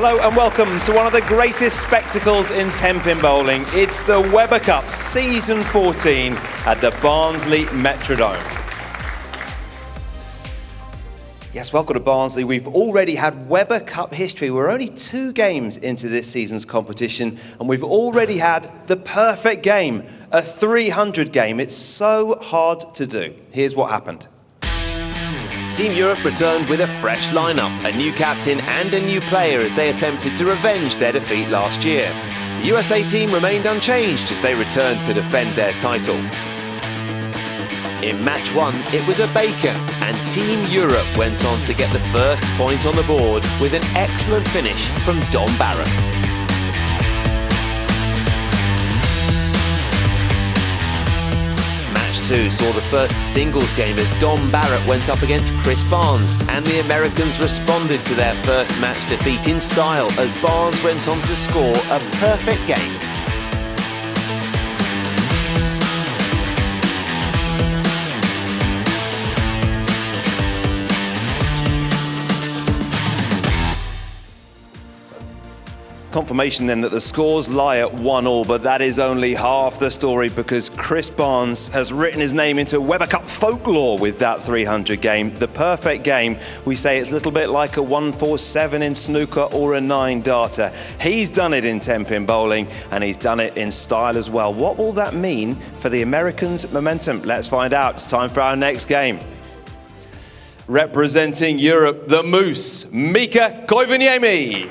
Hello and welcome to one of the greatest spectacles in 10-pin bowling. It's the Ryder Cup Season 14 at the Barnsley Metrodome. Yes, welcome to Barnsley. We've already had Ryder Cup history. We're only 2 games into this season's competition and we've already had the perfect game, a 300 game. It's so hard to do. Here's what happened. Team Europe returned with a fresh lineup, a new captain and a new player as they attempted to revenge their defeat last year. The USA team remained unchanged as they returned to defend their title. In match 1, it was a baker, and Team Europe went on to get the first point on the board with an excellent finish from Dom Barrett. Match 2 saw the first singles game as Dom Barrett went up against Chris Barnes, and the Americans responded to their first match defeat in style as Barnes went on to score a perfect game. Confirmation then that the scores lie at 1-1, but that is only half the story because Chris Barnes has written his name into Ryder Cup folklore with that 300 game. The perfect game, we say it's a little bit like a 147 in snooker or a 9 darter. He's done it in 10-pin bowling and he's done it in style as well. What will that mean for the Americans' momentum? Let's find out. It's time for our next game. Representing Europe, the Moose, Mika Koivuniemi.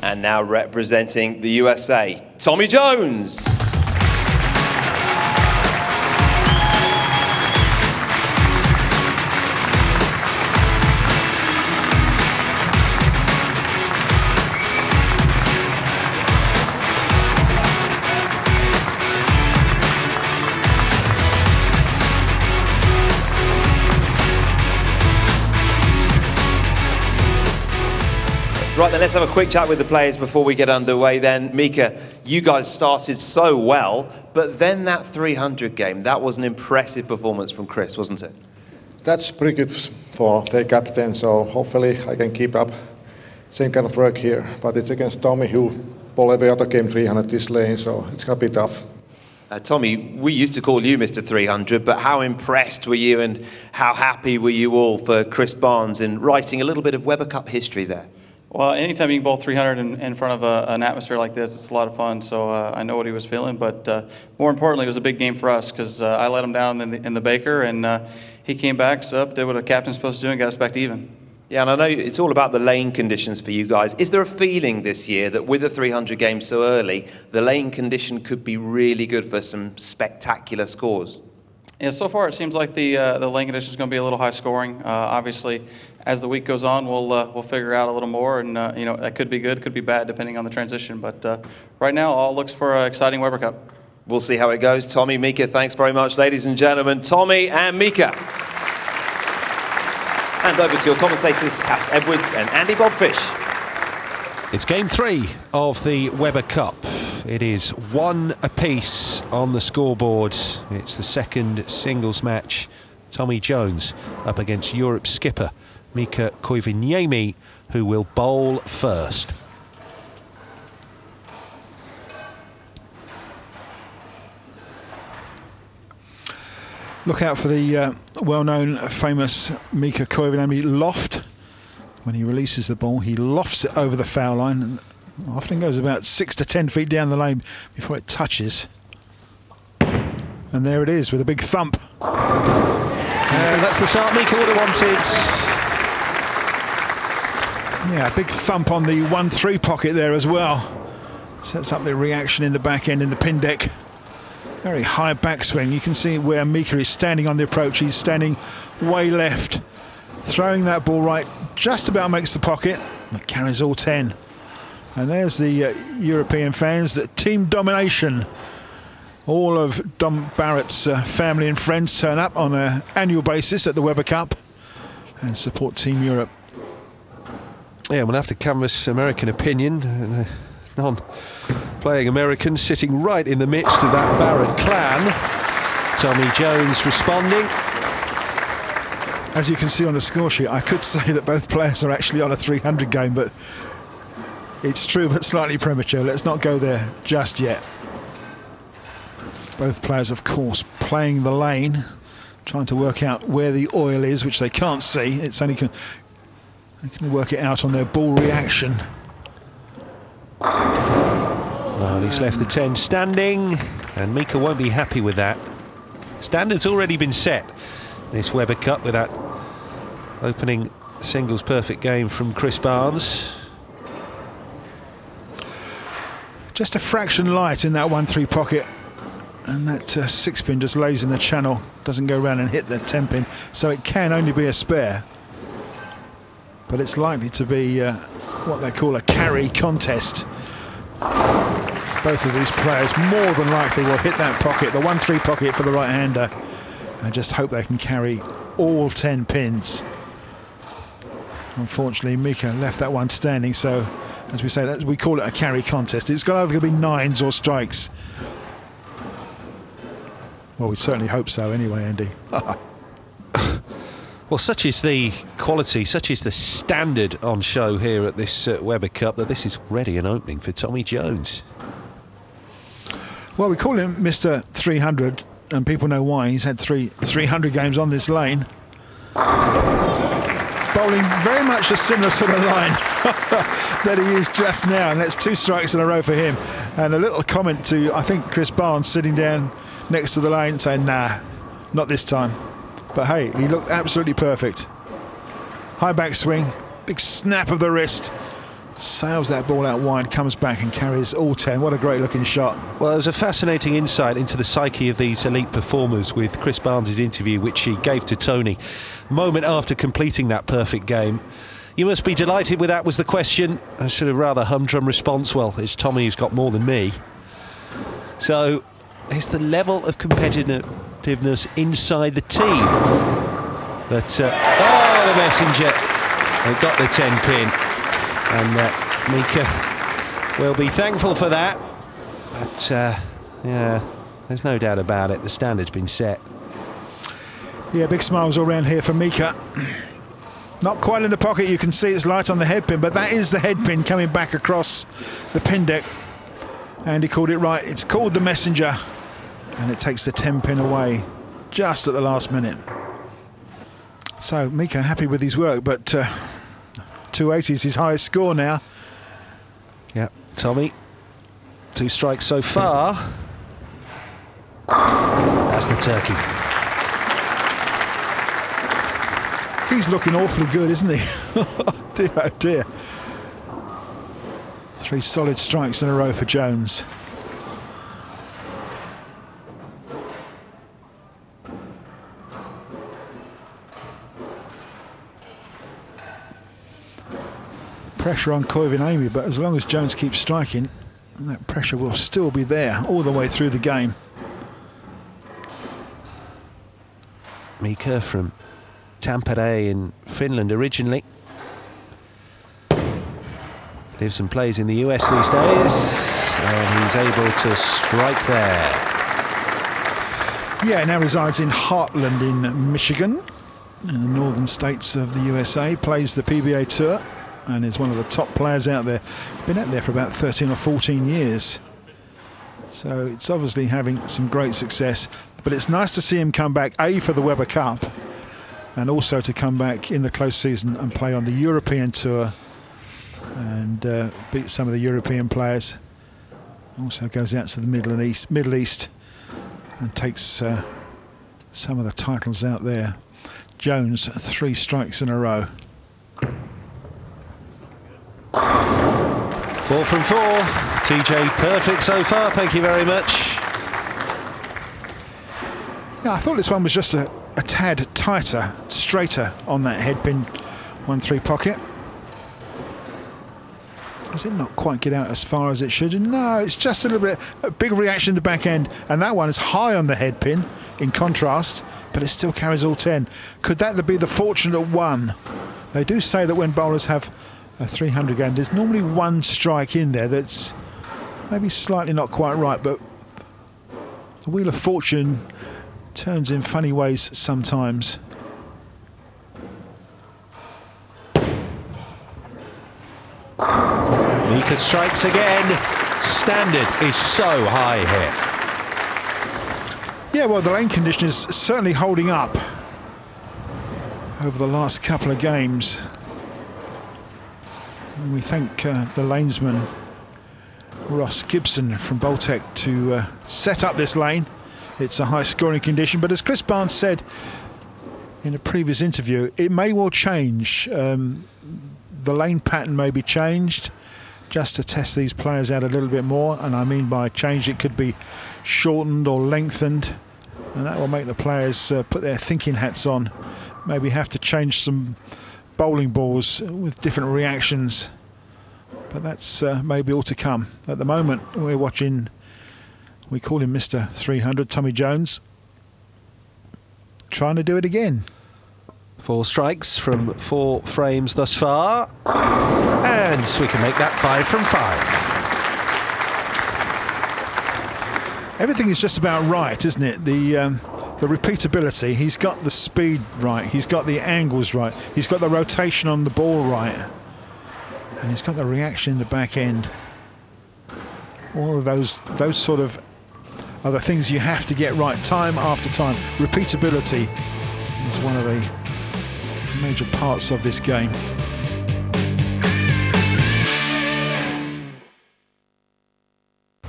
And now representing the USA, Tommy Jones. Right then, let's have a quick chat with the players before we get underway then. Mika, you guys started so well, but then that 300 game, that was an impressive performance from Chris, wasn't it? That's pretty good for their captain, so hopefully I can keep up same kind of work here. But it's against Tommy, who bowled every other game 300 this lane, so it's going to be tough. Tommy, we used to call you Mr. 300, but how impressed were you and how happy were you all for Chris Barnes in writing a little bit of Ryder Cup history there? Well, anytime you can bowl 300 in front of an atmosphere like this, it's a lot of fun. So I know what he was feeling, but more importantly, it was a big game for us because I let him down in the Baker, and he came back, did what a captain's supposed to do, and got us back to even. Yeah, and I know it's all about the lane conditions for you guys. Is there a feeling this year that with the 300 game so early, the lane condition could be really good for some spectacular scores? Yeah, so far it seems like the lane condition is going to be a little high scoring. Obviously, as the week goes on, we'll figure out a little more, and that could be good, could be bad, depending on the transition. But right now, all looks for an exciting Ryder Cup. We'll see how it goes. Tommy, Mika, thanks very much, ladies and gentlemen. Tommy and Mika. And over to your commentators, Cass Edwards and Andy Bodfish. It's game 3 of the Ryder Cup. It is 1 apiece on the scoreboard. It's the second singles match. Tommy Jones up against Europe's skipper, Mika Koivuniemi, who will bowl first. Look out for the well-known, famous Mika Koivuniemi loft. When he releases the ball, he lofts it over the foul line and often goes about 6 to 10 feet down the lane before it touches. And there it is with a big thump. That's the start Mika would have wanted. Yeah, a big thump on the 1-3 pocket there as well. Sets up the reaction in the back end in the pin deck. Very high backswing. You can see where Mika is standing on the approach. He's standing way left. Throwing that ball right, just about makes the pocket. It carries all 10. And there's the European fans, that team domination. All of Dom Barrett's family and friends turn up on an annual basis at the Ryder Cup. and support Team Europe. Yeah, we'll have to canvass American opinion. Non-playing Americans sitting right in the midst of that Barrett clan. Tommy Jones responding. As you can see on the score sheet, I could say that both players are actually on a 300 game, but it's true but slightly premature. Let's not go there just yet. Both players, of course, playing the lane, trying to work out where the oil is, which they can't see. It's only they can work it out on their ball reaction. Well, he's left the 10 standing, and Mika won't be happy with that. Standard's already been set this Weber Cup with that opening singles perfect game from Chris Barnes. Just a fraction light in that 1-3 pocket, and that 6 pin just lays in the channel, doesn't go around and hit the 10 pin, so it can only be a spare. But it's likely to be what they call a carry contest. Both of these players more than likely will hit that pocket, the 1-3 pocket for the right-hander, and just hope they can carry all 10 pins. Unfortunately, Mika left that one standing, so as we say, we call it a carry contest. It's either going to be 9s or strikes. Well, we certainly hope so anyway, Andy. Well, such is the quality, such is the standard on show here at this Weber Cup, that this is already an opening for Tommy Jones. Well, we call him Mr. 300, and people know why. He's had 300 games on this lane. Bowling very much a similar sort of line that he is just now, and that's 2 strikes in a row for him. And a little comment to, I think, Chris Barnes sitting down next to the lane saying, nah, not this time. But hey, he looked absolutely perfect. High backswing, big snap of the wrist, sails that ball out wide, comes back and carries all 10. What a great looking shot. Well, there's a fascinating insight into the psyche of these elite performers with Chris Barnes' interview, which he gave to Tony a moment after completing that perfect game. You must be delighted with that, was the question. I should have rather humdrum response. Well, it's Tommy who's got more than me. So it's the level of competitiveness inside the team that the messenger, they got the 10 pin, and Mika will be thankful for that. But yeah, there's no doubt about it, the standard's been set. Yeah, big smiles all round here for Mika. Not quite in the pocket, you can see it's light on the head pin, but that is the head pin coming back across the pin deck. And he called it right, it's called the messenger, and it takes the 10 pin away just at the last minute. So Mika happy with his work, but 280 is his highest score now. Yeah, Tommy, 2 strikes so far. That's the turkey. He's looking awfully good, isn't he? Dear, oh dear. 3 solid strikes in a row for Jones. Pressure on Koivuniemi, but as long as Jones keeps striking, that pressure will still be there all the way through the game. Mika from Tampere in Finland originally. Lives and plays in the US these days, and he's able to strike there. Yeah, now resides in Heartland in Michigan, in the northern states of the USA, plays the PBA Tour, and is one of the top players out there. Been out there for about 13 or 14 years. So it's obviously having some great success, but it's nice to see him come back, A, for the Weber Cup, and also to come back in the close season and play on the European Tour and beat some of the European players. Also goes out to the Middle East and takes some of the titles out there. Jones, 3 strikes in a row. 4 from 4. TJ perfect so far, thank you very much. Yeah, I thought this one was just a tad tighter, straighter on that headpin 1-3 pocket. Does it not quite get out as far as it should? No, it's just a little bit, a big reaction in the back end, and that one is high on the headpin. in contrast, but it still carries all 10. Could that be the fortunate one? They do say that when bowlers have a 300 game, there's normally one strike in there that's maybe slightly not quite right, but the wheel of fortune turns in funny ways sometimes. Mika strikes again. Standard is so high here. Yeah, well, the lane condition is certainly holding up over the last couple of games. And we thank the lanesman Ross Gibson from Boltec to set up this lane. It's a high scoring condition, but as Chris Barnes said in a previous interview, it may well change. The lane pattern may be changed just to test these players out a little bit more, and I mean by change it could be shortened or lengthened, and that will make the players put their thinking hats on, maybe have to change some bowling balls with different reactions, but that's maybe all to come. At the moment we're watching, we call him Mr. 300, Tommy Jones, trying to do it again. 4 strikes from 4 frames thus far, and we can make that 5 from 5. Everything is just about right, isn't it? The repeatability, he's got the speed right, he's got the angles right, he's got the rotation on the ball right, and he's got the reaction in the back end. All of those sort of are the things you have to get right time after time. Repeatability is one of the major parts of this game.